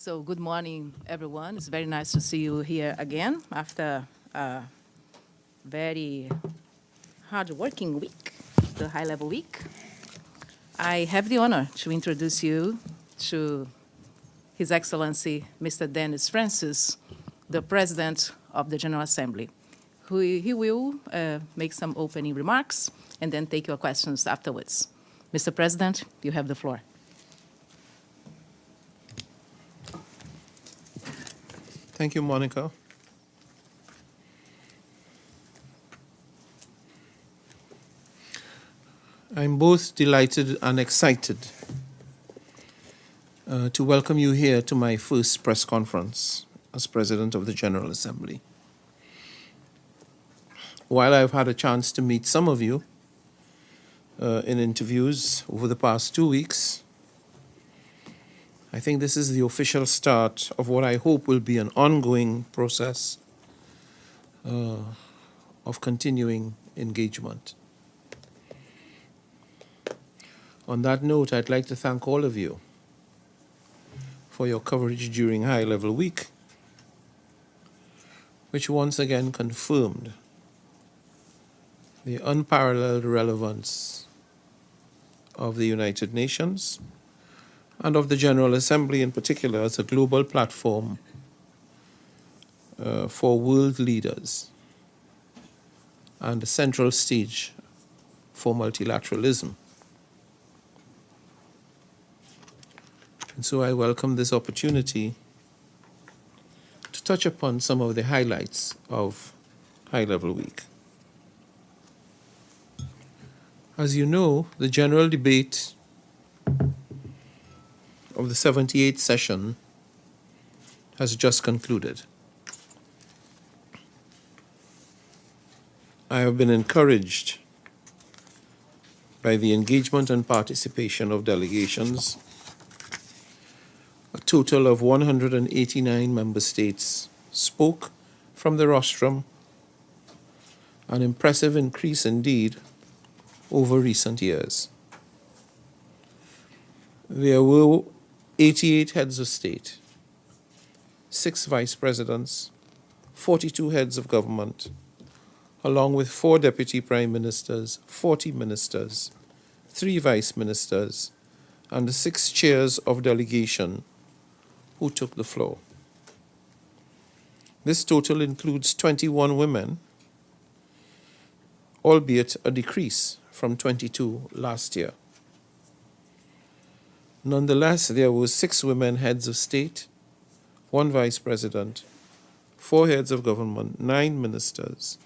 So good morning, everyone. It's very nice to see you here again after a very hard-working week, the high-level week. I have the honor to introduce you to His Excellency, Mr. Dennis Francis, the President of the General Assembly. He will make some opening remarks and then take your questions afterwards. Mr. President, you have the floor. Thank you, Monica. I'm both delighted and excited to welcome you here to my first press conference as President of the General Assembly. While I've had a chance to meet some of you in interviews over the past 2 weeks, I think this is the official start of what I hope will be an ongoing process of continuing engagement. On that note, I'd like to thank all of you for your coverage during High Level Week, which once again confirmed the unparalleled relevance of the United Nations and of the General Assembly in particular as a global platform for world leaders and a central stage for multilateralism. And so I welcome this opportunity to touch upon some of the highlights of High Level Week. As you know, the general debate of the 78th session has just concluded. I have been encouraged by the engagement and participation of delegations. A total of 189 member states spoke from the rostrum, an impressive increase indeed over recent years. There were 88 heads of state, 6 vice presidents, 42 heads of government, along with 4 deputy prime ministers, 40 ministers, 3 vice ministers, and the 6 chairs of delegation who took the floor. This total includes 21 women, albeit a decrease from 22 last year. Nonetheless, there were 6 women heads of state, 1 vice president, 4 heads of government, 9 ministers,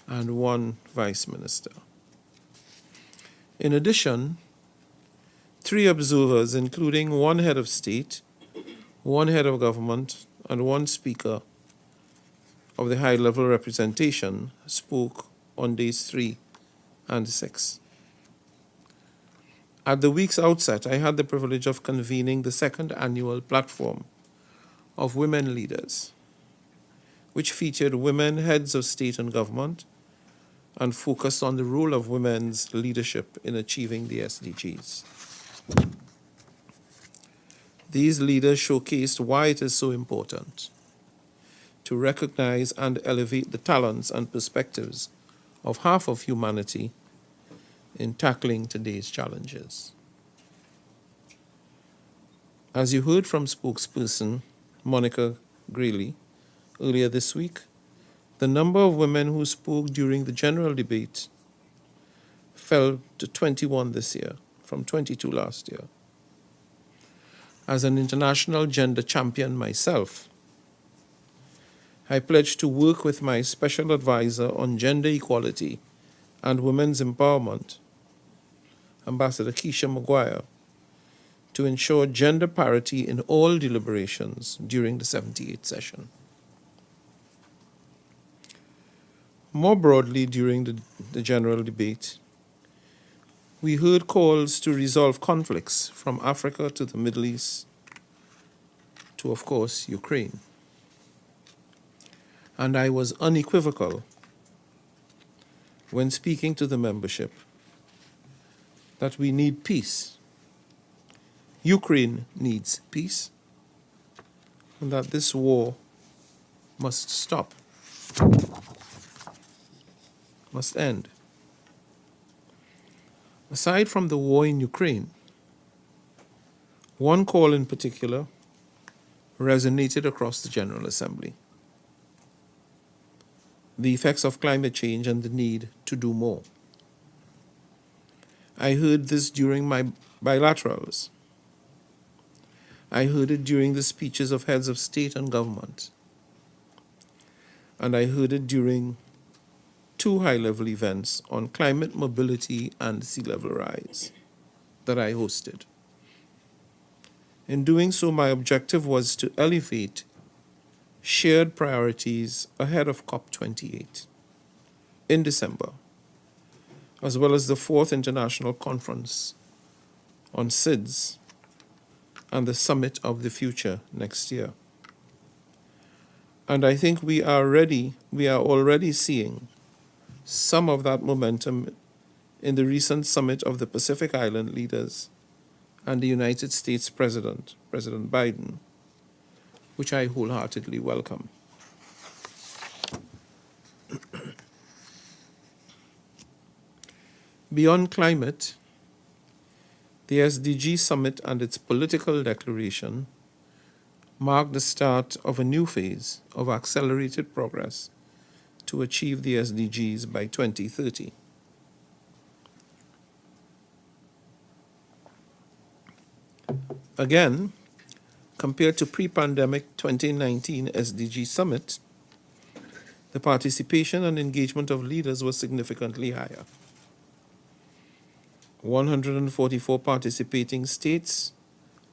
and 1 vice minister. In addition, 3 observers, including 1 head of state, 1 head of government, and 1 speaker of the high-level representation, spoke on days 3 and 6. At the week's outset, I had the privilege of convening the 2nd annual platform of women leaders, which featured women heads of state and government and focused on the role of women's leadership in achieving the SDGs. These leaders showcased why it is so important to recognize and elevate the talents and perspectives of half of humanity in tackling today's challenges. As you heard from spokesperson Monica Greeley earlier this week, the number of women who spoke during the general debate fell to 21 this year, from 22 last year. As an international gender champion myself, I pledge to work with my special advisor on gender equality and women's empowerment, Ambassador Keisha Maguire, to ensure gender parity in all deliberations during the 78th session. More broadly, during the general debate, we heard calls to resolve conflicts from Africa to the Middle East to, of course, Ukraine. And I was unequivocal when speaking to the membership that we need peace. Ukraine needs peace, and that this war must stop, must end. Aside from the war in Ukraine, one call in particular resonated across the General Assembly: the effects of climate change and the need to do more. I heard this during my bilaterals. I heard it during the speeches of heads of state and government. And I heard it during 2 high-level events on climate mobility and sea level rise that I hosted. In doing so, my objective was to elevate shared priorities ahead of COP28 in December, as well as the 4th International Conference on SIDS and the Summit of the Future next year. And I think we are already seeing some of that momentum in the recent summit of the Pacific Island leaders and the United States President, President Biden, which I wholeheartedly welcome. Beyond climate, the SDG Summit and its political declaration mark the start of a new phase of accelerated progress to achieve the SDGs by 2030. Again, compared to pre-pandemic 2019 SDG Summit, the participation and engagement of leaders was significantly higher. 144 participating states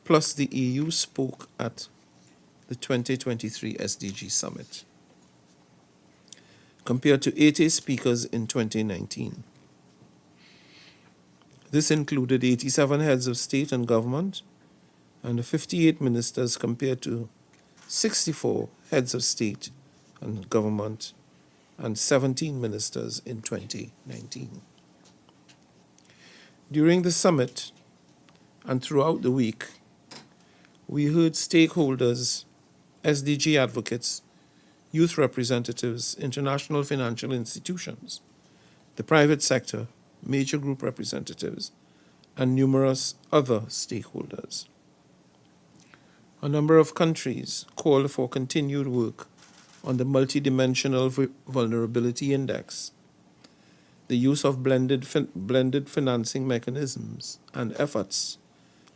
plus the EU spoke at the 2023 SDG Summit, compared to 80 speakers in 2019. This included 87 heads of state and government and 58 ministers, compared to 64 heads of state and government and 17 ministers in 2019. During the summit and throughout the week, we heard stakeholders, SDG advocates, youth representatives, international financial institutions, the private sector, major group representatives, and numerous other stakeholders. A number of countries called for continued work on the multidimensional vulnerability index, the use of blended financing mechanisms, and efforts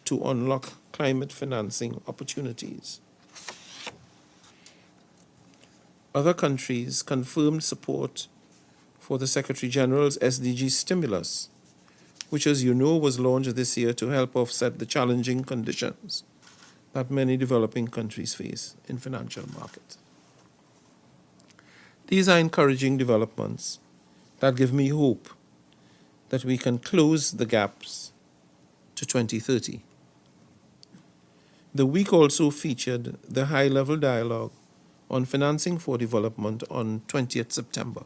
to unlock climate financing opportunities. Other countries confirmed support for the Secretary General's SDG stimulus, which, as you know, was launched this year to help offset the challenging conditions that many developing countries face in financial markets. These are encouraging developments that give me hope that we can close the gaps to 2030. The week also featured the high-level dialogue on financing for development on 20th September.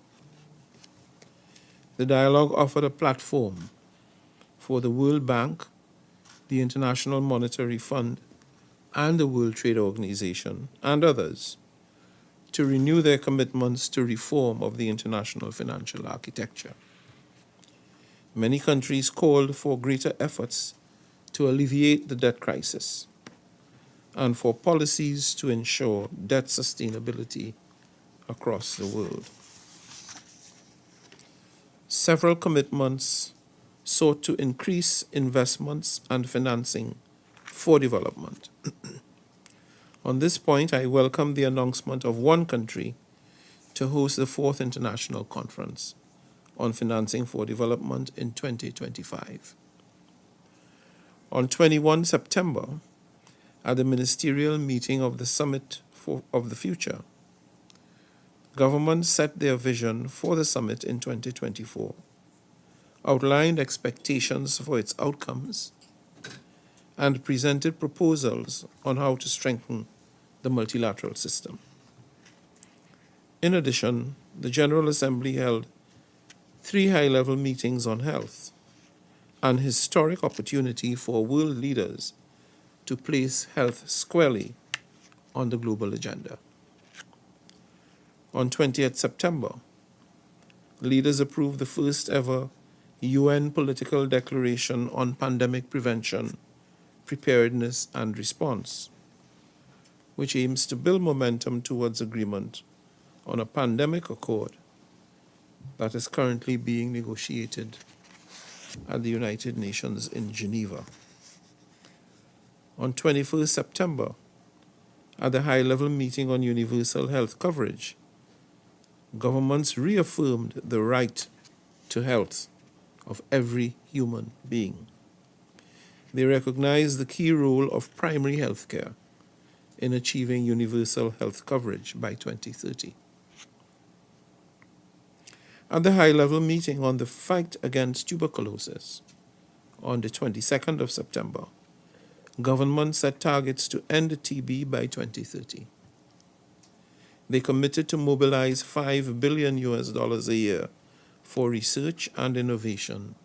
The dialogue offered a platform for the World Bank, the International Monetary Fund, and the World Trade Organization, and others, to renew their commitments to reform of the international financial architecture. Many countries called for greater efforts to alleviate the debt crisis and for policies to ensure debt sustainability across the world. Several commitments sought to increase investments and financing for development. On this point, I welcome the announcement of one country to host the 4th International Conference on Financing for Development in 2025. On 21 September, at the ministerial meeting of the Summit of the Future, governments set their vision for the summit in 2024, outlined expectations for its outcomes, and presented proposals on how to strengthen the multilateral system. In addition, the General Assembly held 3 high-level meetings on health, an historic opportunity for world leaders to place health squarely on the global agenda. On 20th September, leaders approved the first ever UN political declaration on pandemic prevention, preparedness, and response, which aims to build momentum towards agreement on a pandemic accord that is currently being negotiated at the United Nations in Geneva. On 21st September, at the high-level meeting on universal health coverage, governments reaffirmed the right to health of every human being. They recognized the key role of primary health care in achieving universal health coverage by 2030. At the high-level meeting on the fight against tuberculosis on the 22nd of September, governments set targets to end TB by 2030. They committed to mobilize $5 billion a year for research and innovation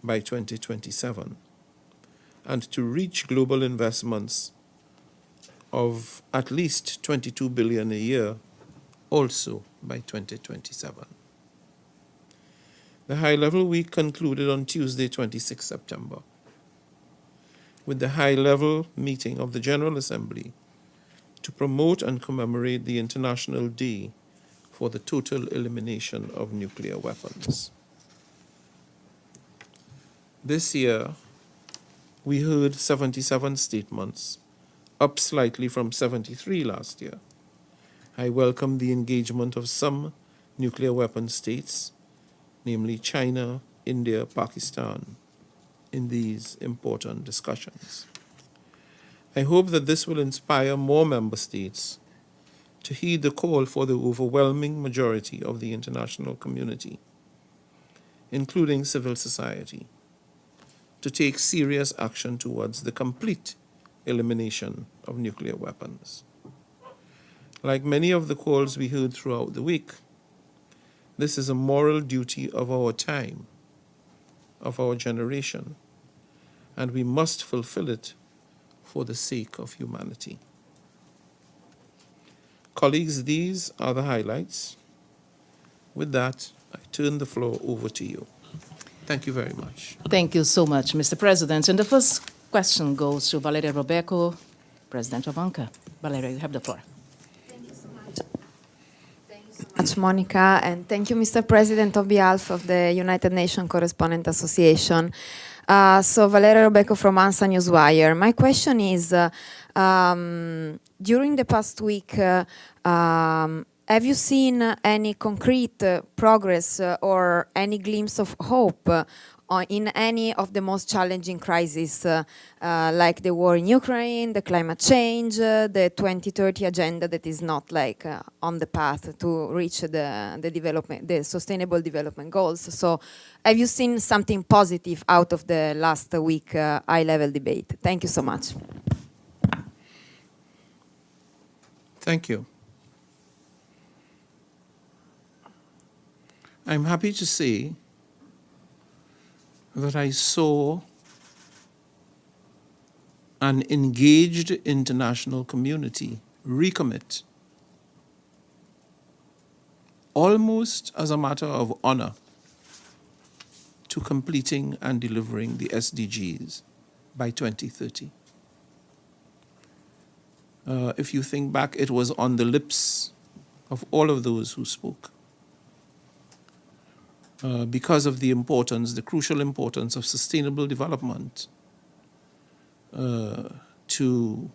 by 2027, and to reach global investments of at least $22 billion a year also by 2027. The high-level week concluded on Tuesday, 26 September, with the high-level meeting of the General Assembly to promote and commemorate the International Day for the Total Elimination of Nuclear Weapons. This year, we heard 77 statements, up slightly from 73 last year. I welcome the engagement of some nuclear weapon states, namely China, India, Pakistan, in these important discussions. I hope that this will inspire more member states to heed the call for the overwhelming majority of the international community, including civil society, to take serious action towards the complete elimination of nuclear weapons. Like many of the calls we heard throughout the week, this is a moral duty of our time, of our generation, and we must fulfill it for the sake of humanity. Colleagues, these are the highlights. With that, I turn the floor over to you. Thank you very much. Thank you so much, Mr. President. And the first question goes to Valeria Robeco, President of UNGA. Valeria, you have the floor. Thank you so much, Monica, and thank you, Mr. President, on behalf of the United Nations Correspondents Association. So Valeria Robeco from ANSA Newswire. My question is, during the past week, have you seen any concrete progress or any glimpse of hope in any of the most challenging crises, like the war in Ukraine, the climate change, the 2030 agenda that is not like on the path to reach the sustainable development goals? So have you seen something positive out of the last week high-level debate? Thank you so much. Thank you. I'm happy to say that I saw an engaged international community recommit, almost as a matter of honor, to completing and delivering the SDGs by 2030. If you think back, it was on the lips of all of those who spoke. Because of the importance, the crucial importance of sustainable development to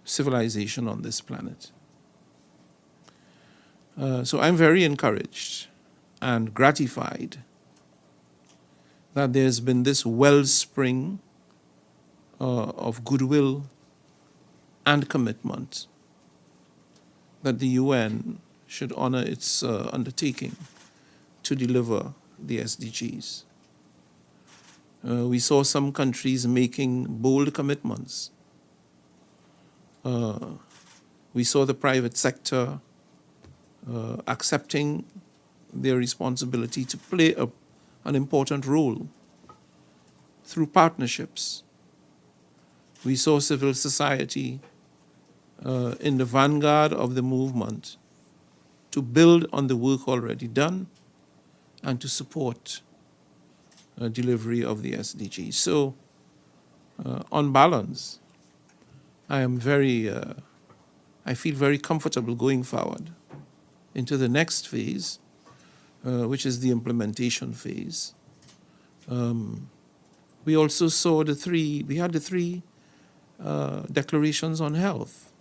civilization on this planet. So I'm very encouraged and gratified that there's been this wellspring of goodwill and commitment that the UN should honor its undertaking to deliver the SDGs. We saw some countries making bold commitments. We saw the private sector accepting their responsibility to play an important role through partnerships We saw civil society in the vanguard of the movement to build on the work already done and to support delivery of the SDGs. So, on balance, I feel very comfortable going forward into the next phase, which is the implementation phase. We also saw the three declarations on health.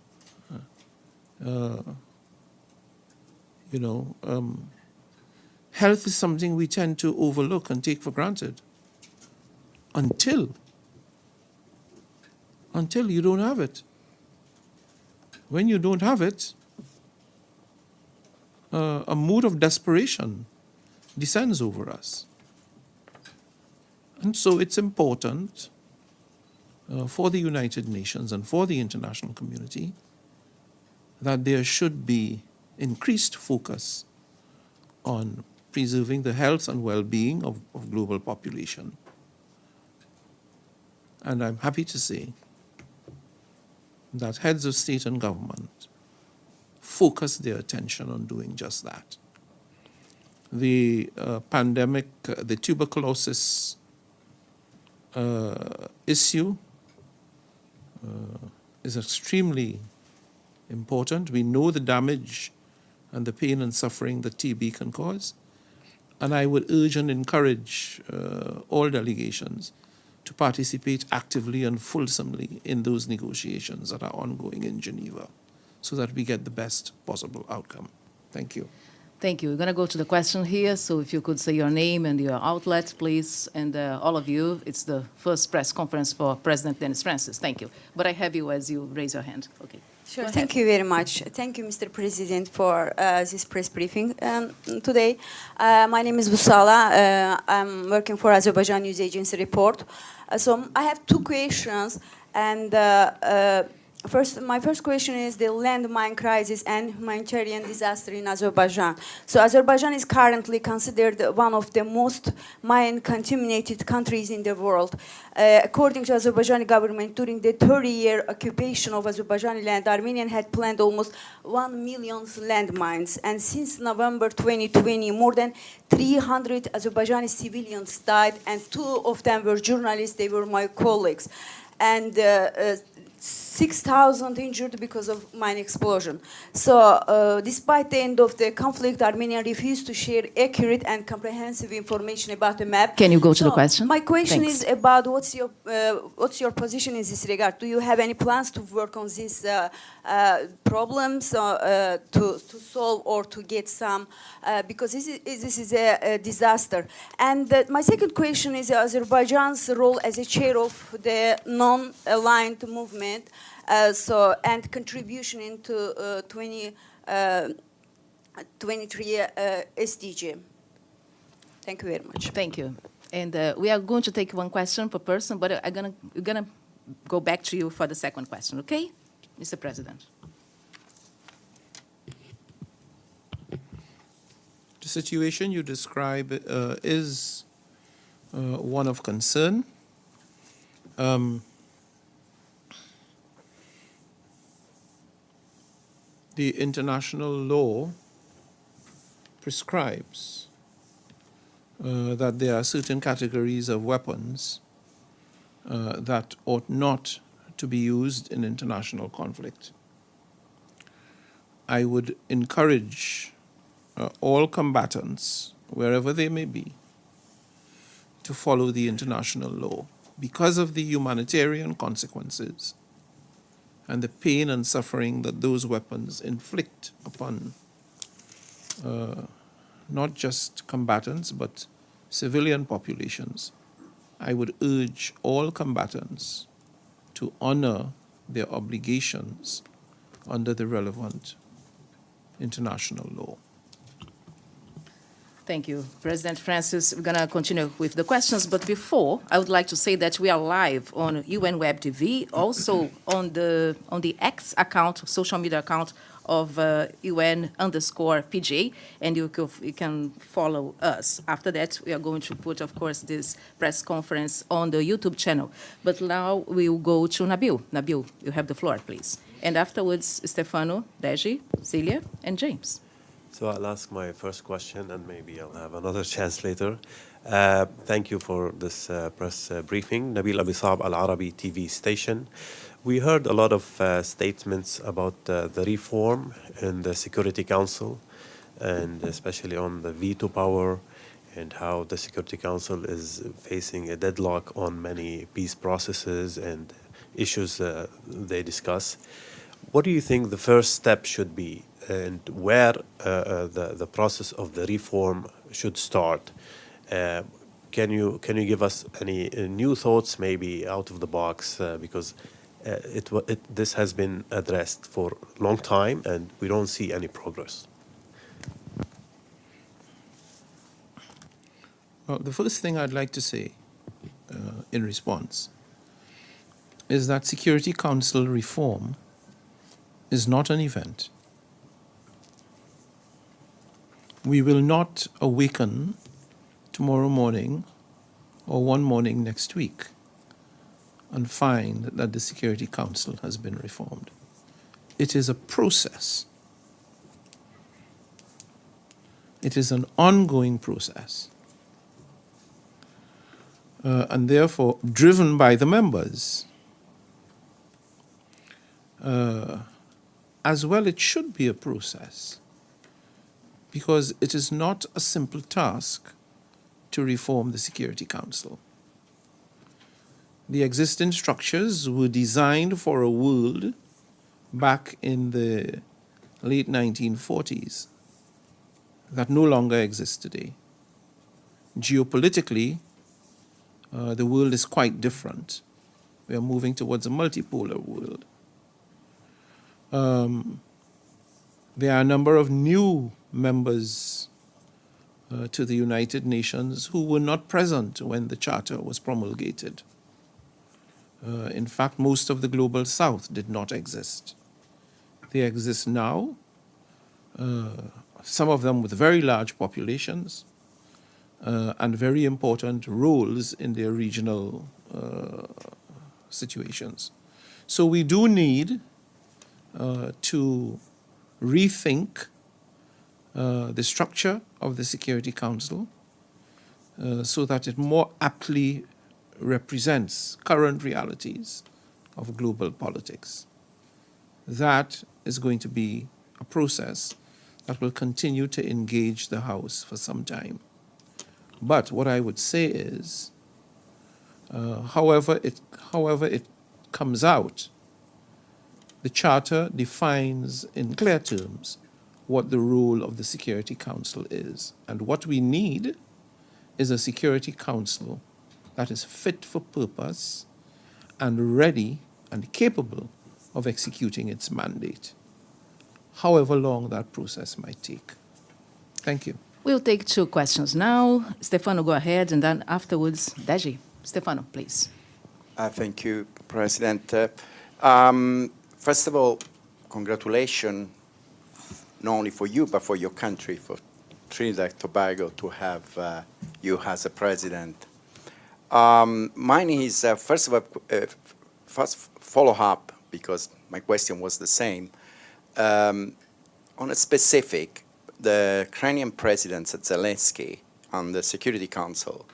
Health is something we tend to overlook and take for granted until you don't have it. When you don't have it, a mood of desperation descends over us. And so it's important for the United Nations and for the international community that there should be increased focus on preserving the health and well-being of global population. And I'm happy to say that heads of state and government focus their attention on doing just that. The pandemic, the tuberculosis issue is extremely important. We know the damage and the pain and suffering that TB can cause. And I would urge and encourage all delegations to participate actively and fulsomely in those negotiations that are ongoing in Geneva so that we get the best possible outcome. Thank you. Thank you. We're going to go to the question here. So if you could say your name and your outlet, please. And all of you, it's the first press conference for President Dennis Francis. Thank you. But I have you as you raise your hand. Okay. Sure. Thank you very much. Thank you, Mr. President, for this press briefing today. My name is Vusala. I'm working for Azerbaijan News Agency Report. So I have two questions. And my first question is the landmine crisis and humanitarian disaster in Azerbaijan. So Azerbaijan is currently considered one of the most mine-contaminated countries in the world. According to Azerbaijani government, during the 30-year occupation of Azerbaijani land, Armenia had planned almost 1 million landmines. And since November 2020, more than 300 Azerbaijani civilians died, and 2 of them were journalists. They were my colleagues. And 6,000 injured because of mine explosion. So, despite the end of the conflict, Armenia refused to share accurate and comprehensive information about the map. Can you go to the question? My question Thanks. is about what's your position in this regard? Do you have any plans to work on these problems to solve or to get some? Because this is a disaster. And my second question is Azerbaijan's role as a chair of the non-aligned movement. And contribution into 2023 SDG. Thank you very much. Thank you. And we are going to take one question per person, but we're gonna go back to you for the second question, okay? Mr. President. The situation you describe is one of concern. The international law prescribes that there are certain categories of weapons that ought not to be used in international conflict. I would encourage all combatants, wherever they may be, to follow the international law because of the humanitarian consequences and the pain and suffering that those weapons inflict upon not just combatants, but civilian populations. I would urge all combatants to honor their obligations under the relevant international law. Thank you, President Francis. We're going to continue with the questions, but before, I would like to say that we are live on UN Web TV, also on the X account, social media account of UN_PJ, and you can follow us. After that, we are going to put, of course, this press conference on the YouTube channel. But now we will go to Nabil. Nabil, you have the floor, please. And afterwards, Stefano, Deji, Celia, and James. So I'll ask my first question, and maybe I'll have another chance later. Thank you for this press briefing. Nabil Abisab, Al Arabi TV station. We heard a lot of statements about the reform in the Security Council, and especially on the veto power, and how the Security Council is facing a deadlock on many peace processes and issues they discuss. What do you think the first step should be, and where the process of the reform should start? Can you give us any new thoughts, maybe out of the box, because this has been addressed for a long time and we don't see any progress? Well, the first thing I'd like to say in response is that Security Council reform is not an event. We will not awaken tomorrow morning or one morning next week and find that the Security Council has been reformed. It is a process. It is an ongoing process. And therefore driven by the members. As well, it should be a process, because it is not a simple task to reform the Security Council. The existing structures were designed for a world back in the late 1940s that no longer exists today. Geopolitically, the world is quite different. We are moving towards a multipolar world. There are a number of new members to the United Nations who were not present when the Charter was promulgated. In fact, most of the Global South did not exist. They exist now, some of them with very large populations and very important roles in their regional situations. So we do need to rethink the structure of the Security Council so that it more aptly represents current realities of global politics. That is going to be a process that will continue to engage the House for some time. But what I would say is, however it comes out, the Charter defines in clear terms what the role of the Security Council is. And what we need is a Security Council that is fit for purpose and ready and capable of executing its mandate, however long that process might take. Thank you. We'll take two questions now. Stefano, go ahead, and then afterwards, Deji. Stefano, please. Thank you, President. First of all, congratulations, not only for you, but for your country, for Trinidad and Tobago, to have you as a president. Mine is, first of all, first follow-up, because my question was the same. On a specific, the Ukrainian President Zelensky on the Security Council,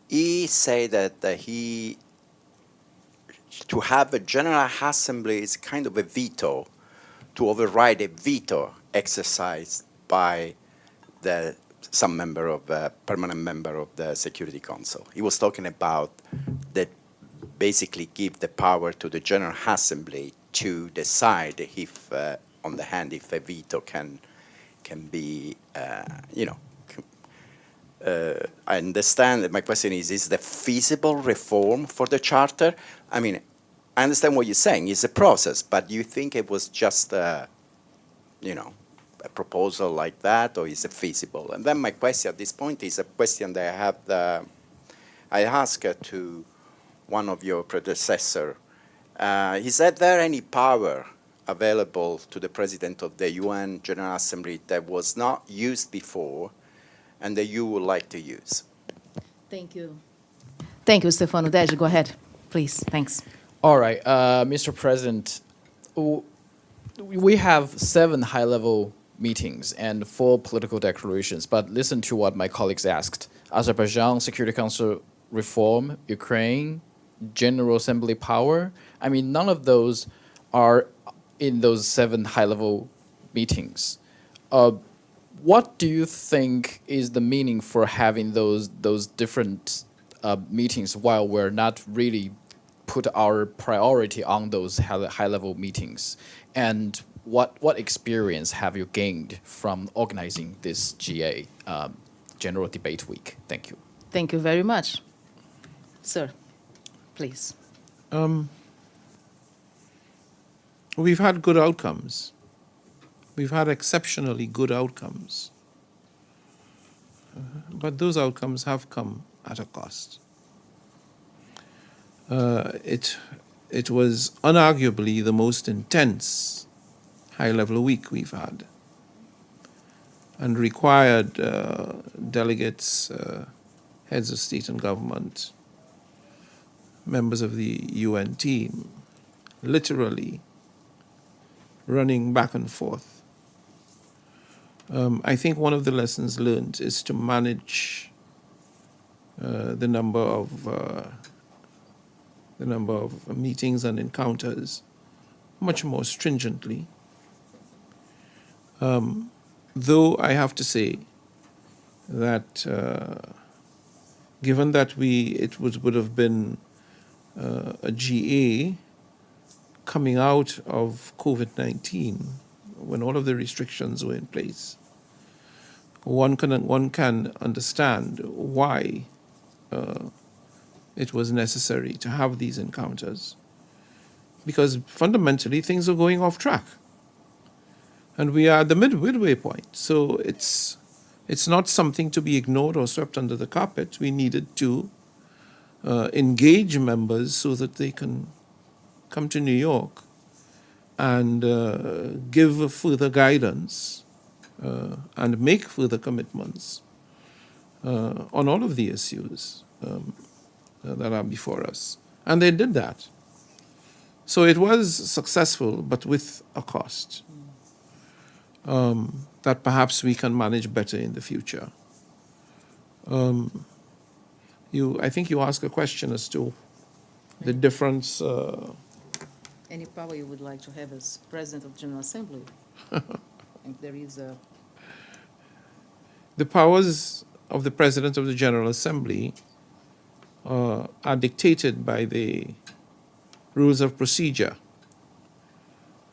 he said that to have a General Assembly is kind of a veto, to override a veto exercised by some member of permanent member of the Security Council. He was talking about that basically give the power to the General Assembly to decide if, on the hand, if a veto can be, I understand that my question is the feasible reform for the Charter? I mean, I understand what you're saying, it's a process, but do you think it was just, a proposal like that, or is it feasible? And then my question at this point is a question that I asked to one of your predecessors. Is there any power available to the President of the UN General Assembly that was not used before and that you would like to use? Thank you. Thank you, Stefano. Deji, go ahead, please. Thanks. All right, Mr. President, we have 7 high-level meetings and 4 political declarations, but listen to what my colleagues asked. Azerbaijan Security Council reform, Ukraine, General Assembly power. I mean, none of those are in those 7 high-level meetings. What do you think is the meaning for having those different meetings while we're not really put our priority on those high-level meetings? And what experience have you gained from organizing this GA General Debate Week? Thank you. Thank you very much. Sir, please. We've had good outcomes. We've had exceptionally good outcomes. But those outcomes have come at a cost. It was unarguably the most intense high-level week we've had, and required delegates, heads of state and government, members of the UN team, literally running back and forth. I think one of the lessons learned is to manage the number of meetings and encounters much more stringently. Though I have to say that given that it would have been a GA coming out of COVID-19, when all of the restrictions were in place, one can understand why it was necessary to have these encounters, because fundamentally things are going off track, and we are at the midway point. So it's not something to be ignored or swept under the carpet. We needed to engage members so that they can come to New York and give further guidance and make further commitments on all of the issues that are before us. And they did that. So it was successful, but with a cost that perhaps we can manage better in the future. I think you asked a question as to the difference. Any power you would like to have as President of the General Assembly? If there is a... The powers of the President of the General Assembly are dictated by the rules of procedure.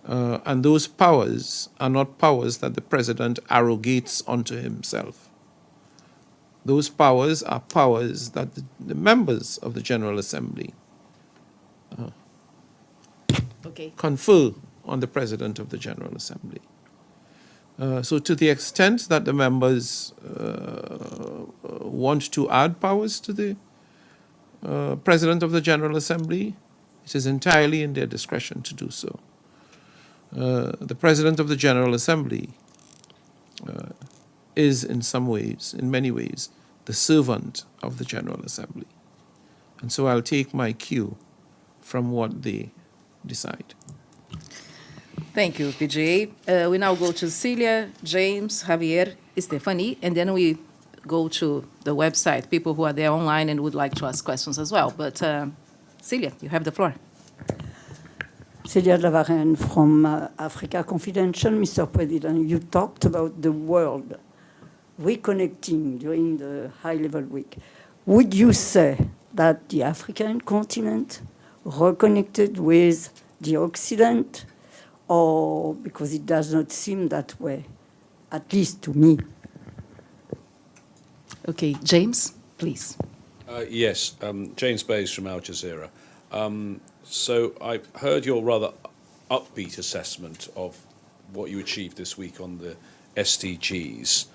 And those powers are not powers that the President arrogates onto himself. Those powers are powers that the members of the General Assembly confer on the President of the General Assembly. So to the extent that the members want to add powers to the President of the General Assembly, it is entirely in their discretion to do so. The President of the General Assembly is in many ways, the servant of the General Assembly. And so I'll take my cue from what they decide. Thank you, PJ. We now go to Celia, James, Javier, Stephanie, and then we go to the website, people who are there online and would like to ask questions as well. But Celia, you have the floor. Celia Lavaren from Africa Confidential. Mr. President, you talked about the world reconnecting during the high-level week. Would you say that the African continent reconnected with the Occident, or because it does not seem that way, at least to me? Okay, James, please. Yes, James Bays from Al Jazeera. So I heard your rather upbeat assessment of what you achieved this week on the SDGs.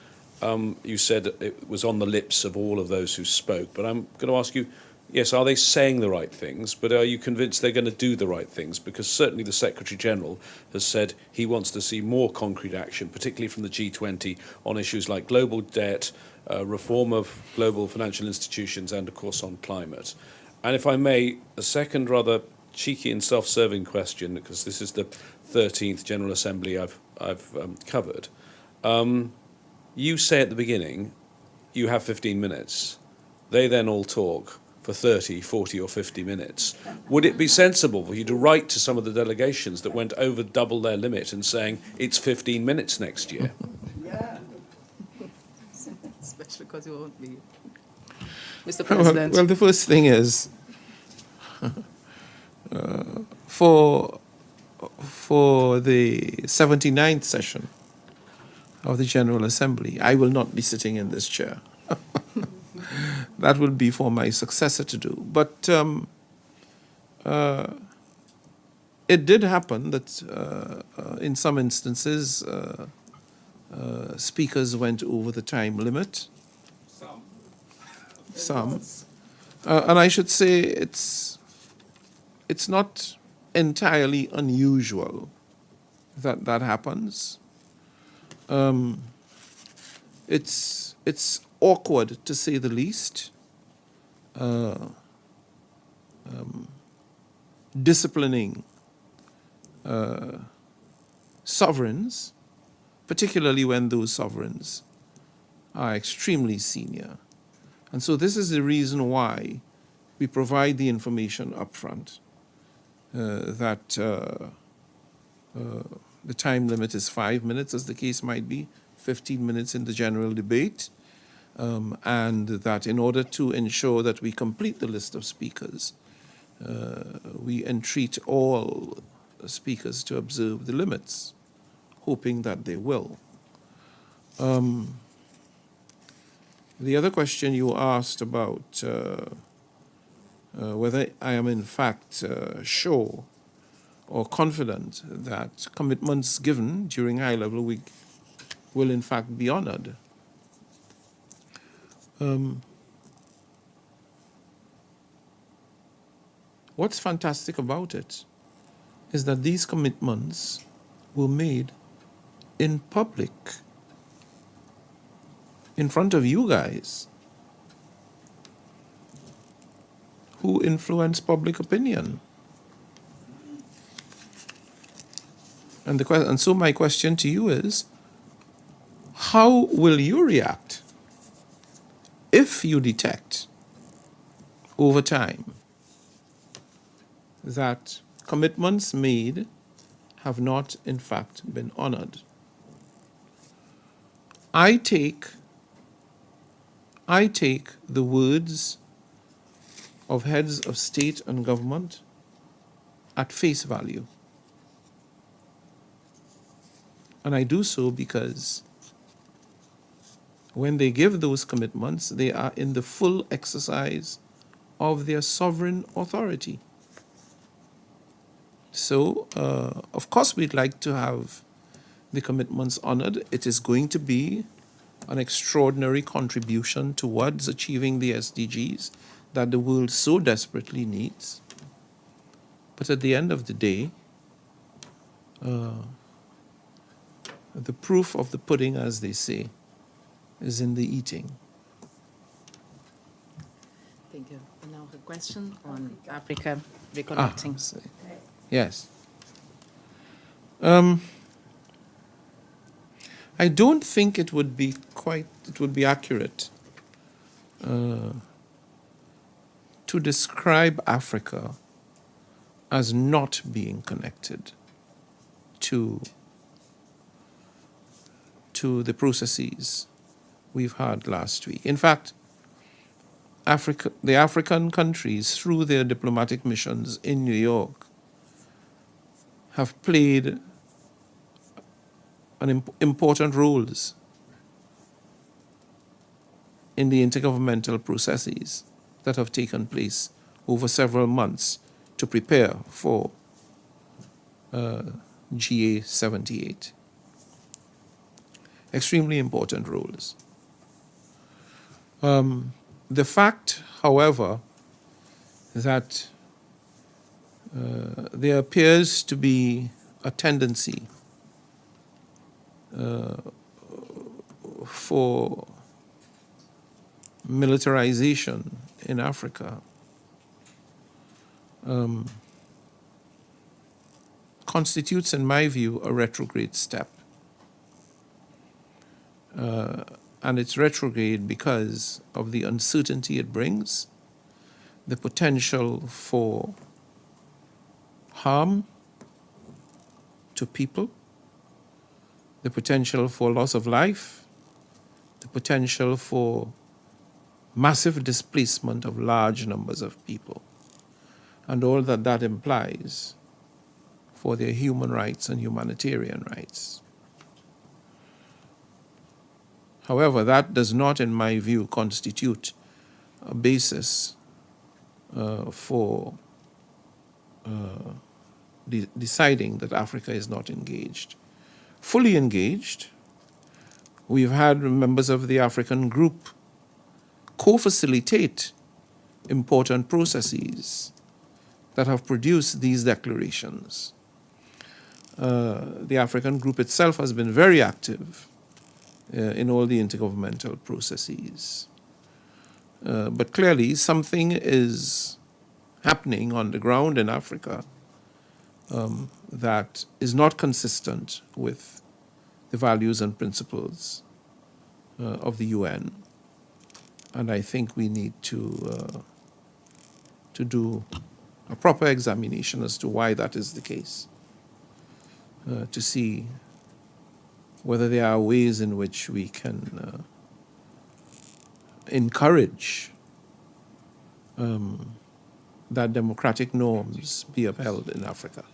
You said it was on the lips of all of those who spoke, but I'm going to ask you, yes, are they saying the right things, but are you convinced they're going to do the right things? Because certainly the Secretary-General has said he wants to see more concrete action, particularly from the G20, on issues like global debt, reform of global financial institutions, and, of course, on climate. And if I may, a second rather cheeky and self-serving question, because this is the 13th General Assembly I've covered. You say at the beginning, you have 15 minutes. They then all talk for 30, 40 or 50 minutes. Would it be sensible for you to write to some of the delegations that went over double their limit and saying, it's 15 minutes next year? Especially because you won't be. Mr. President. Well, the first thing is, for the 79th session of the General Assembly, I will not be sitting in this chair. That will be for my successor to do. But it did happen that in some instances, speakers went over the time limit. Some. And I should say it's not entirely unusual that that happens. It's awkward, to say the least, disciplining sovereigns, particularly when those sovereigns are extremely senior. And so this is the reason why we provide the information up front, that the time limit is 5 minutes, as the case might be, 15 minutes in the general debate, and that in order to ensure that we complete the list of speakers, we entreat all speakers to observe the limits, hoping that they will. The other question you asked about whether I am in fact sure or confident that commitments given during high-level week will in fact be honored. What's fantastic about it is that these commitments were made in public, in front of you guys, who influence public opinion. And so my question to you is, how will you react if you detect over time that commitments made have not in fact been honored? I take the words of heads of state and government at face value. And I do so because when they give those commitments, they are in the full exercise of their sovereign authority. So, of course, we'd like to have the commitments honored. It is going to be an extraordinary contribution towards achieving the SDGs that the world so desperately needs. But at the end of the day, the proof of the pudding, as they say, is in the eating. Thank you. And now the question on Africa reconnecting. Yes. I don't think it would be accurate to describe Africa as not being connected to the processes we've had last week. In fact, the African countries, through their diplomatic missions in New York, have played important roles in the intergovernmental processes that have taken place over several months to prepare for GA 78. extremely important roles. The fact, however, that there appears to be a tendency for militarization in Africa constitutes, in my view, a retrograde step. And it's retrograde because of the uncertainty it brings, the potential for harm to people, the potential for loss of life, the potential for massive displacement of large numbers of people, and all that that implies for their human rights and humanitarian rights. However, that does not, in my view, constitute a basis for deciding that Africa is not engaged. Fully engaged, we've had members of the African group co-facilitate important processes that have produced these declarations. The African group itself has been very active in all the intergovernmental processes. But clearly something is happening on the ground in Africa that is not consistent with the values and principles of the UN. And I think we need to do a proper examination as to why that is the case, to see whether there are ways in which we can encourage that democratic norms be upheld in Africa.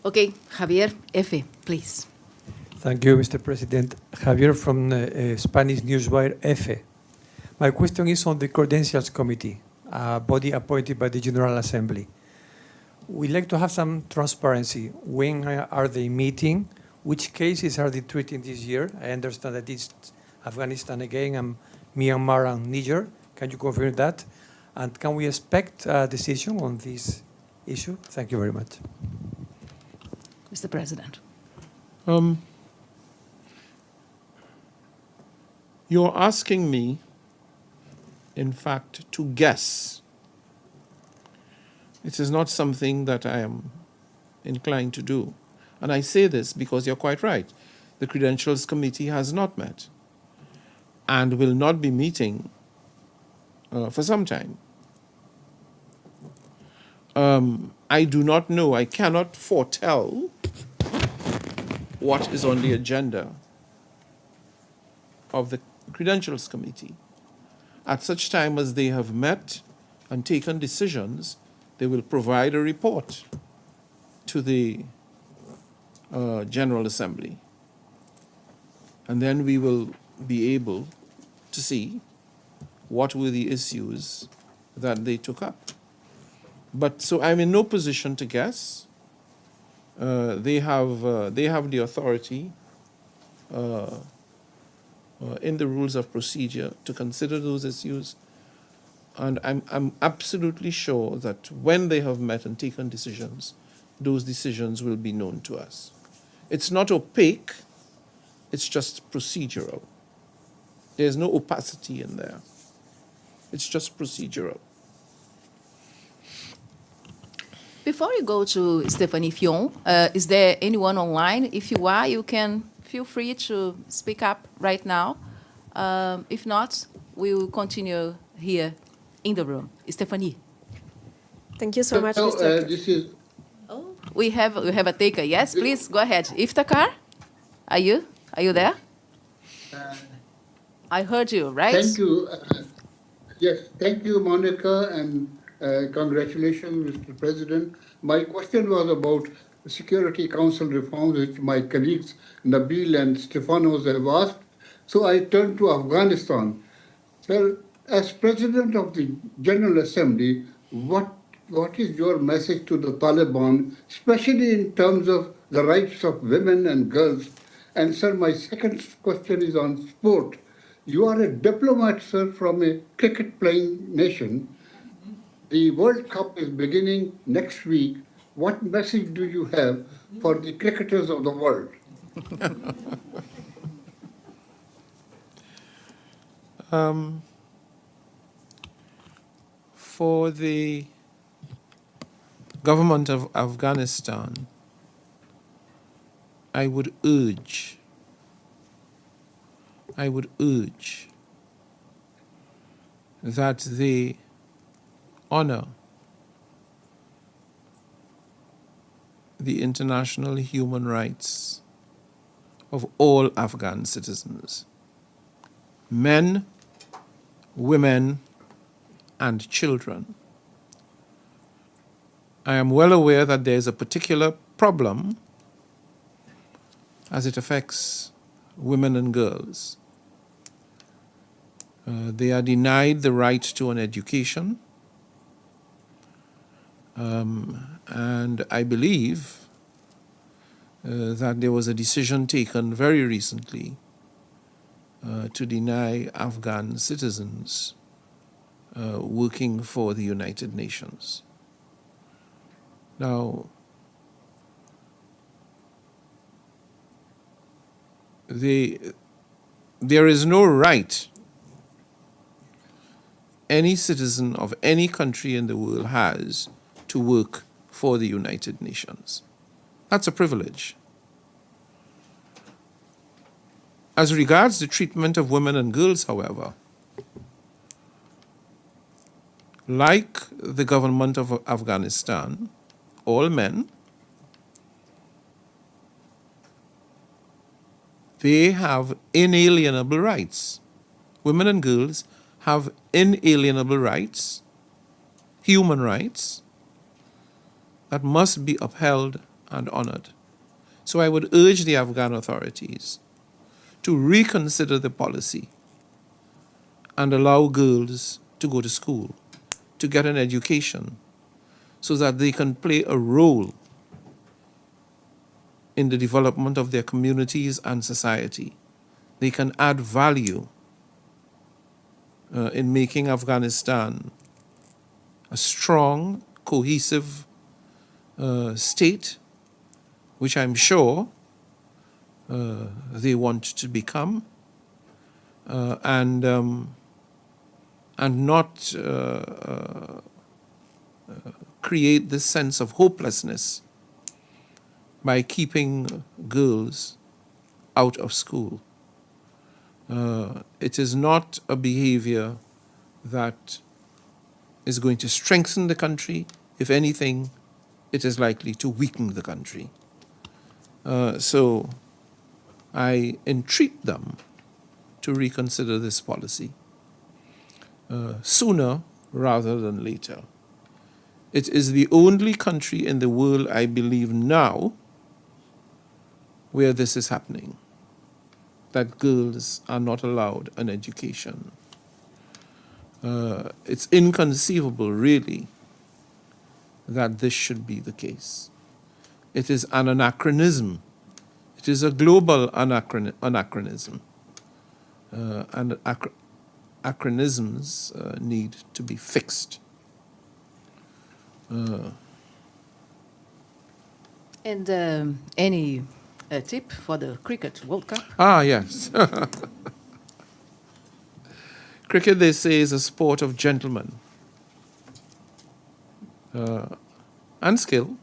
Okay, Javier F., please. Thank you, Mr. President. Javier from Spanish newswire EFE. My question is on the Credentials Committee, a body appointed by the General Assembly. We'd like to have some transparency. When are they meeting? Which cases are they treating this year? I understand that it's Afghanistan again and Myanmar and Niger. Can you confirm that? And can we expect a decision on this issue? Thank you very much. Mr. President. You're asking me, in fact, to guess. It is not something that I am inclined to do. And I say this because you're quite right. The Credentials Committee has not met and will not be meeting for some time. I do not know, I cannot foretell what is on the agenda of the Credentials Committee. At such time as they have met and taken decisions, they will provide a report to the General Assembly. And then we will be able to see what were the issues that they took up. But so I'm in no position to guess. They have the authority in the rules of procedure to consider those issues. And I'm absolutely sure that when they have met and taken decisions, those decisions will be known to us. It's not opaque, it's just procedural. There's no opacity in there. It's just procedural. Before you go to Stephanie Fion, is there anyone online? If you are, you can feel free to speak up right now. If not, we will continue here in the room. Stephanie. Thank you so much, So, Mr. this is Oh, we have a taker. Yes, please go ahead. Iftikhar, are you there? I heard you, right? Thank you. Yes, thank you, Monica, and congratulations, Mr. President. My question was about the Security Council reforms, which my colleagues Nabil and Stefanos have asked. So I turn to Afghanistan. Sir, as President of the General Assembly, what is your message to the Taliban, especially in terms of the rights of women and girls And sir, my second question is on sport. You are a diplomat, sir, from a cricket-playing nation. The World Cup is beginning next week. What message do you have for the cricketers of the world? For the government of Afghanistan, I would urge that they honor the international human rights of all Afghan citizens, men, women, and children. I am well aware that there is a particular problem as it affects women and girls. They are denied the right to an education, and I believe that there was a decision taken very recently to deny Afghan citizens working for the United Nations. Now, there is no right any citizen of any country in the world has to work for the United Nations. That's a privilege. As regards the treatment of women and girls, however, like the government of Afghanistan, all men, they have inalienable rights. Women and girls have inalienable rights, human rights, that must be upheld and honored. So I would urge the Afghan authorities to reconsider the policy and allow girls to go to school, to get an education, so that they can play a role in the development of their communities and society. They can add value in making Afghanistan a strong, cohesive state, which I'm sure they want to become, and not create this sense of hopelessness by keeping girls out of school. It is not a behavior that is going to strengthen the country. If anything, it is likely to weaken the country. So I entreat them to reconsider this policy sooner rather than later. It is the only country in the world, I believe now, where this is happening, that girls are not allowed an education. It's inconceivable, really, that this should be the case. It is an anachronism. It is a global anachronism. And anachronisms need to be fixed. And any tip for the Cricket World Cup? Ah, yes. Cricket, they say, is a sport of gentlemen and skill,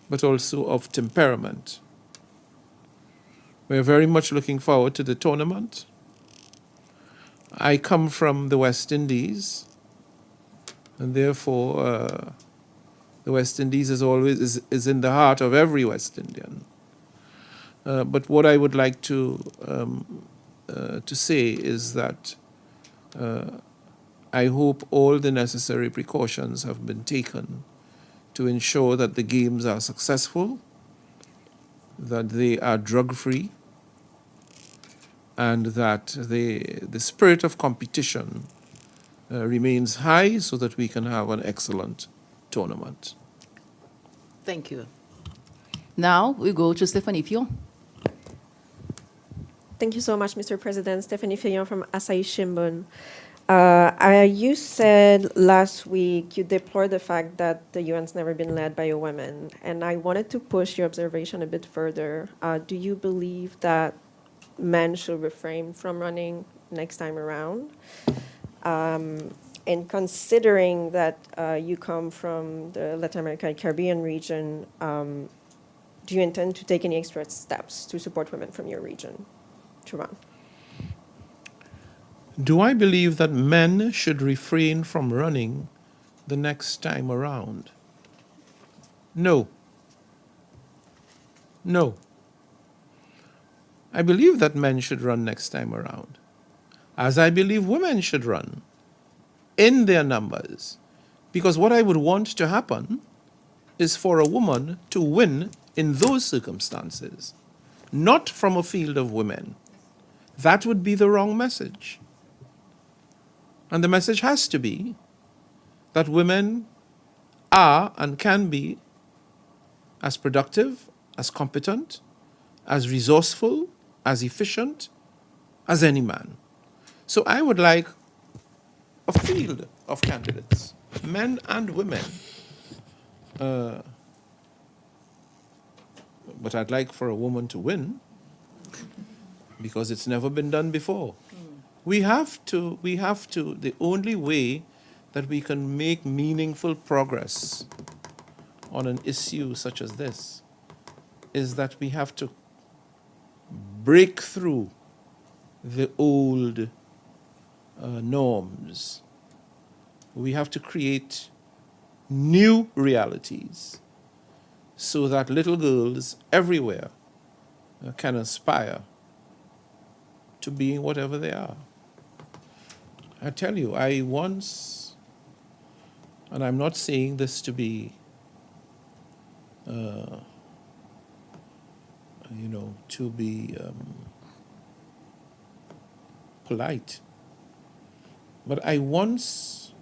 but also of temperament. We're very much looking forward to the tournament. I come from the West Indies, and therefore the West Indies is always is in the heart of every West Indian. But what I would like to say is that I hope all the necessary precautions have been taken to ensure that the games are successful, that they are drug-free, and that the spirit of competition remains high so that we can have an excellent tournament. Thank you. Now we go to Stephanie Fillon. Thank you so much, Mr. President. Stephanie Fillon from Asahi Shimbun. You said last week you deplored the fact that the UN's never been led by a woman, and I wanted to push your observation a bit further. Do you believe that men should refrain from running next time around? And considering that you come from the Latin America and Caribbean region, do you intend to take any extra steps to support women from your region to run? Do I believe that men should refrain from running the next time around? No. No. I believe that men should run next time around, as I believe women should run in their numbers. Because what I would want to happen is for a woman to win in those circumstances, not from a field of women. That would be the wrong message. And the message has to be that women are and can be as productive, as competent, as resourceful, as efficient as any man. So I would like a field of candidates, men and women. But I'd like for a woman to win because it's never been done before. We have to, the only way that we can make meaningful progress on an issue such as this is that we have to break through the old norms. We have to create new realities so that little girls everywhere can aspire to being whatever they are. I tell you, I once, and I'm not saying this to be, polite, but I once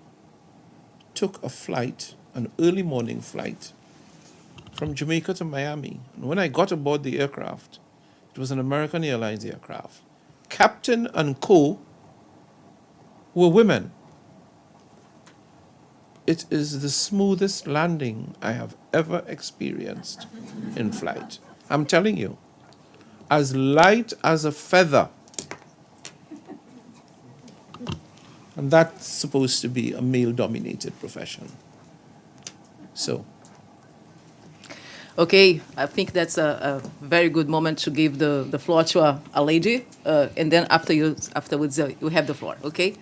took a flight, an early morning flight, from Jamaica to Miami. And when I got aboard the aircraft, it was an American Airlines aircraft. Captain and co were women. It is the smoothest landing I have ever experienced in flight. I'm telling you, as light as a feather. And that's supposed to be a male-dominated profession. So. Okay, I think that's a very good moment to give the floor to a lady, and then afterwards you have the floor, okay?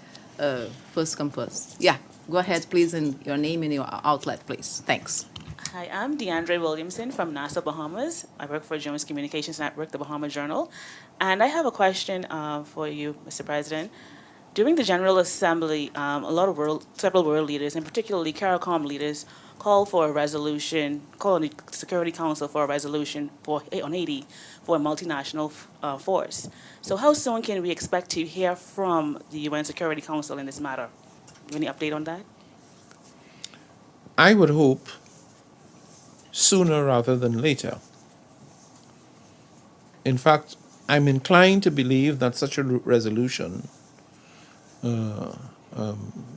First come first. Yeah, go ahead, please, and your name and your outlet, please. Thanks. Hi, I'm DeAndre Williamson from Nassau, Bahamas. I work for Jones Communications Network, the Bahama Journal. And I have a question for you, Mr. President. During the General Assembly, several world leaders, and particularly CARICOM leaders, called on the Security Council for a resolution on Haiti for a multinational force. So how soon can we expect to hear from the UN Security Council in this matter? Any update on that? I would hope sooner rather than later. In fact, I'm inclined to believe that such a resolution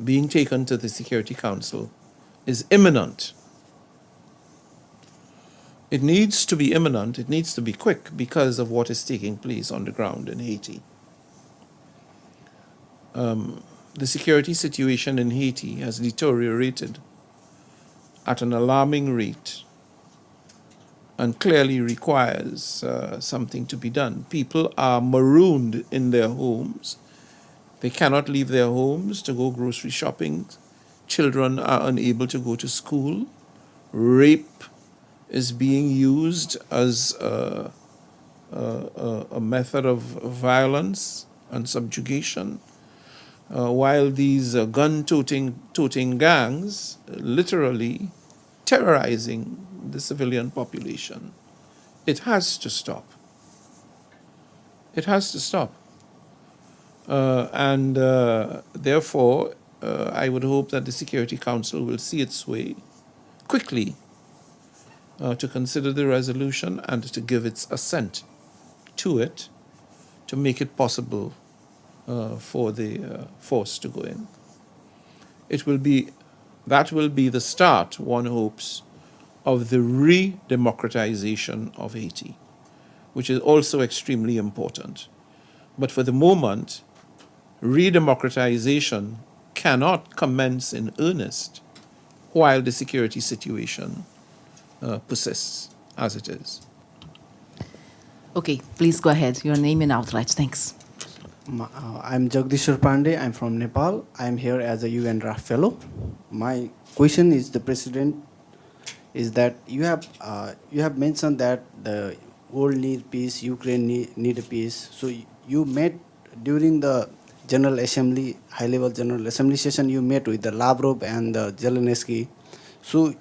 being taken to the Security Council is imminent. It needs to be imminent, it needs to be quick because of what is taking place on the ground in Haiti. The security situation in Haiti has deteriorated at an alarming rate and clearly requires something to be done. People are marooned in their homes. They cannot leave their homes to go grocery shopping. Children are unable to go to school. Rape is being used as a method of violence and subjugation, while these gun-toting gangs literally terrorizing the civilian population. It has to stop. It has to stop. Therefore, I would hope that the Security Council will see its way quickly to consider the resolution and to give its assent to it to make it possible for the force to go in. That will be the start, one hopes, of the re-democratization of Haiti, which is also extremely important. But for the moment, re-democratization cannot commence in earnest while the security situation persists as it is. Okay, please go ahead. Your name and outlet. Thanks. I'm Jagdishwar Pandey. I'm from Nepal. I'm here as a UN draft fellow. My question is the President is that you have mentioned that the world needs peace, Ukraine need a peace. So you met during the General Assembly, high-level General Assembly session. You met with the Lavrov and the Zelensky. So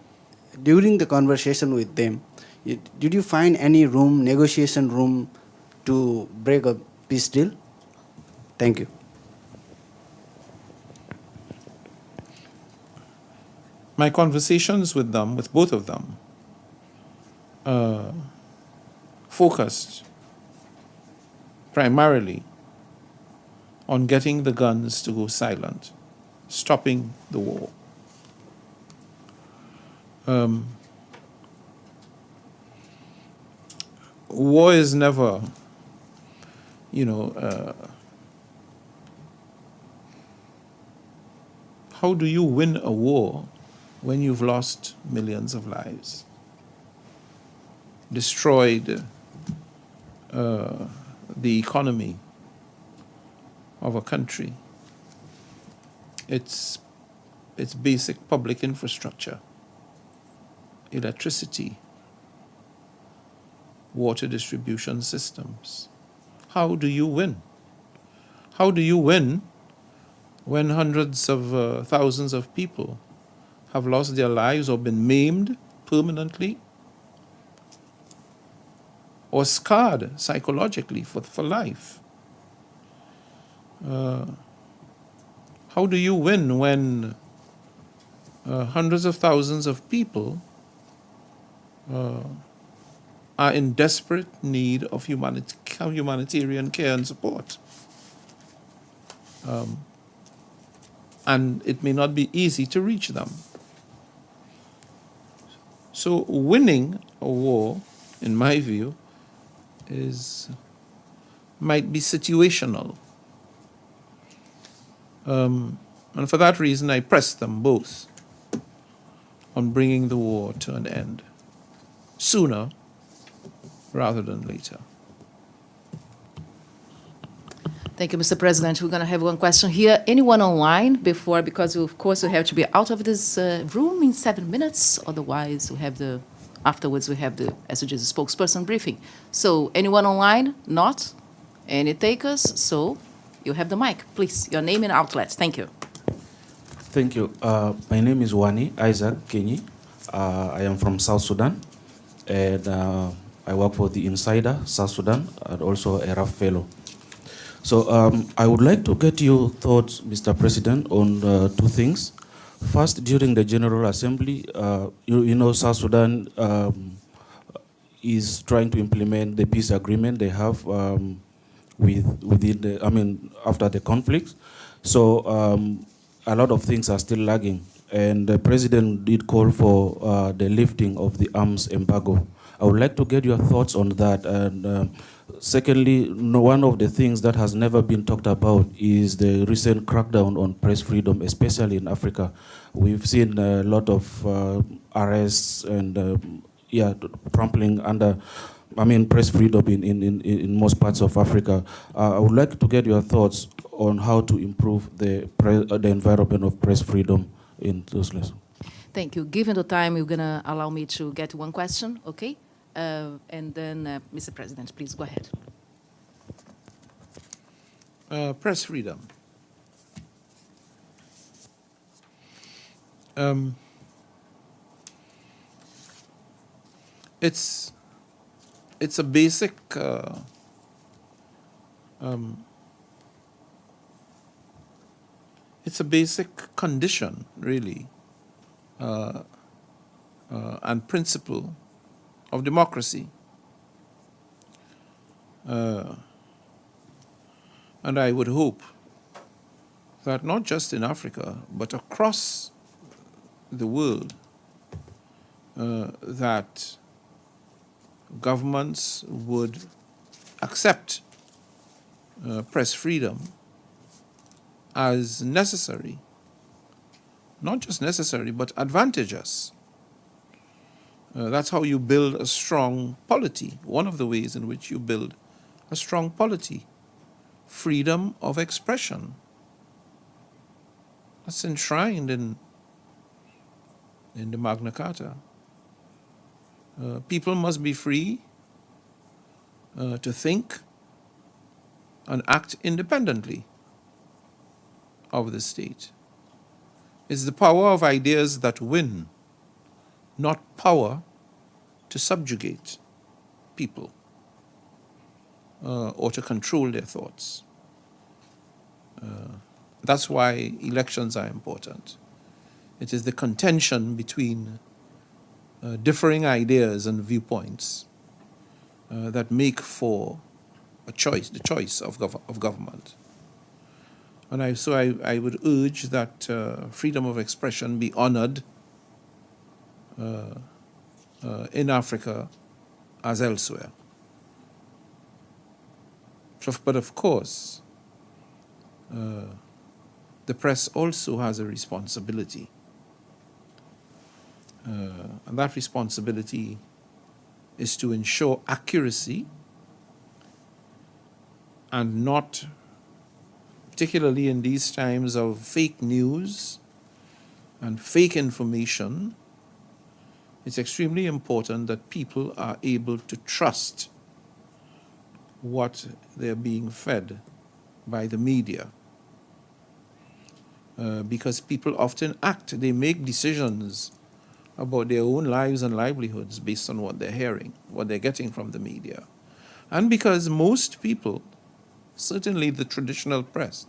during the conversation with them, did you find any room, negotiation room, to break a peace deal? Thank you. My conversations with them, with both of them, focused primarily on getting the guns to go silent, stopping the war. War is never, how do you win a war when you've lost millions of lives, destroyed the economy of a country, its basic public infrastructure, electricity, water distribution systems? How do you win? How do you win when hundreds of thousands of people have lost their lives or been maimed permanently or scarred psychologically for life? How do you win when hundreds of thousands of people are in desperate need of humanitarian care and support? And it may not be easy to reach them. So winning a war, in my view, might be situational. And for that reason, I pressed them both on bringing the war to an end sooner rather than later. Thank you, Mr. President. We're going to have one question here. Anyone online before, because of course we have to be out of this room in 7 minutes. Otherwise, afterwards we have the SOG's spokesperson briefing. So anyone online? Not? Any takers? So you have the mic. Please, your name and outlet. Thank you. Thank you. My name is Wani Isaac Kenyi. I am from South Sudan, and I work for the Insider, South Sudan, and also a RAF fellow. So I would like to get your thoughts, Mr. President, on two things. First, during the General Assembly, South Sudan is trying to implement the peace agreement they have after the conflict. So a lot of things are still lagging, and the President did call for the lifting of the arms embargo. I would like to get your thoughts on that. And secondly, one of the things that has never been talked about is the recent crackdown on press freedom, especially in Africa. We've seen a lot of arrests and trampling under, press freedom in most parts of Africa. I would like to get your thoughts on how to improve the environment of press freedom in those places. Thank you. Given the time, you're going to allow me to get one question, okay? And then, Mr. President, please go ahead. Press freedom. It's a basic condition, really, and principle of democracy. And I would hope that not just in Africa, but across the world, that governments would accept press freedom as necessary, not just necessary, but advantageous. That's how you build a strong polity, one of the ways in which you build a strong polity. Freedom of expression. That's enshrined in the Magna Carta. People must be free to think and act independently of the state. It's the power of ideas that win, not power to subjugate people or to control their thoughts. That's why elections are important. It is the contention between differing ideas and viewpoints that make for a choice, the choice of government. And so I would urge that freedom of expression be honored in Africa as elsewhere. But of course, the press also has a responsibility. And that responsibility is to ensure accuracy and not, particularly in these times of fake news and fake information, it's extremely important that people are able to trust what they're being fed by the media. Because people often act, they make decisions about their own lives and livelihoods based on what they're hearing, what they're getting from the media. And because most people, certainly the traditional press,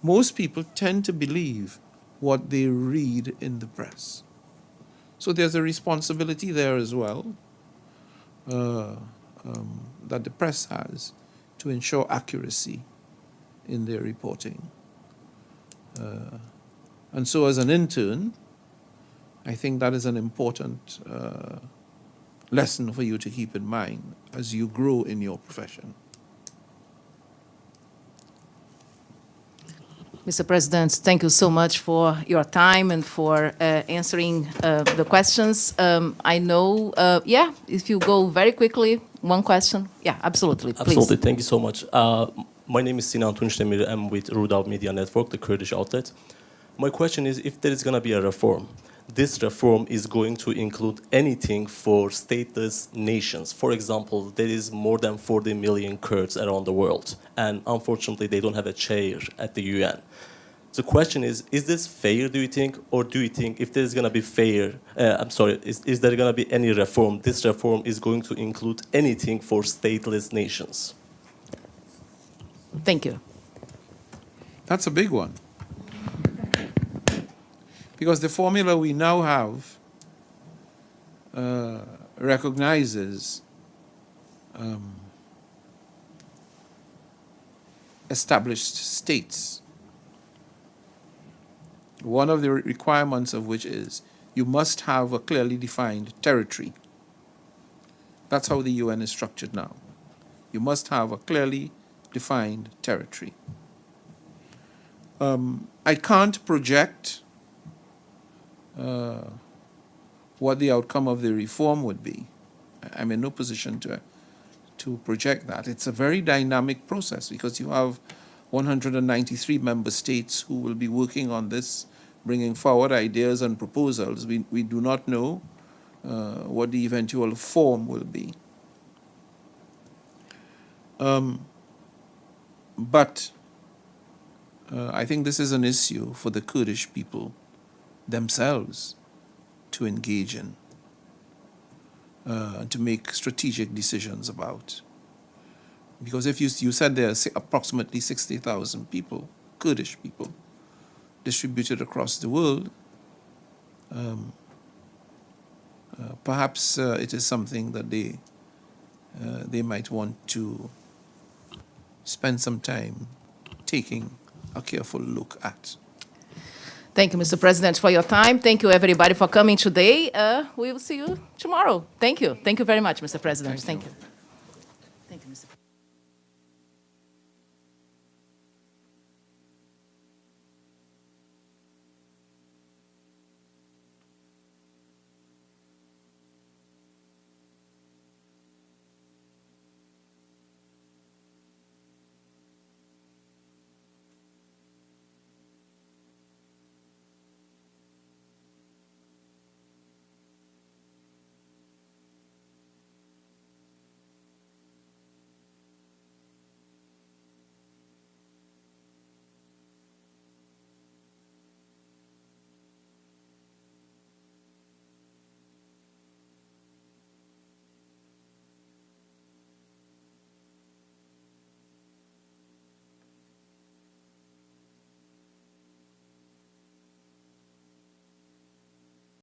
most people tend to believe what they read in the press. So there's a responsibility there as well that the press has to ensure accuracy in their reporting. And so as an intern, I think that is an important lesson for you to keep in mind as you grow in your profession. Mr. President, thank you so much for your time and for answering the questions. I know, if you go very quickly, one question. Yeah, absolutely, please. Absolutely, thank you so much. My name is Sinan Tunçdemir. I'm with Rudav Media Network, the Kurdish outlet. My question is, if there is going to be a reform, this reform is going to include anything for stateless nations. For example, there is more than 40 million Kurds around the world, and unfortunately they don't have a chair at the UN. The question is this fair, do you think, or do you think if there is going to be fair, is there going to be any reform, this reform is going to include anything for stateless nations? Thank you. That's a big one. Because the formula we now have recognizes established states. One of the requirements of which is you must have a clearly defined territory. That's how the UN is structured now. You must have a clearly defined territory. I can't project what the outcome of the reform would be. I'm in no position to project that. It's a very dynamic process because you have 193 member states who will be working on this, bringing forward ideas and proposals. We do not know what the eventual form will be. But I think this is an issue for the Kurdish people themselves to engage in, to make strategic decisions about. Because if you said there are approximately 60,000 people, Kurdish people, distributed across the world, perhaps it is something that they might want to spend some time taking a careful look at. Thank you, Mr. President, for your time. Thank you, everybody, for coming today. We will see you tomorrow. Thank you. Thank you very much, Mr. President. Thank you. Thank you, Mr. President.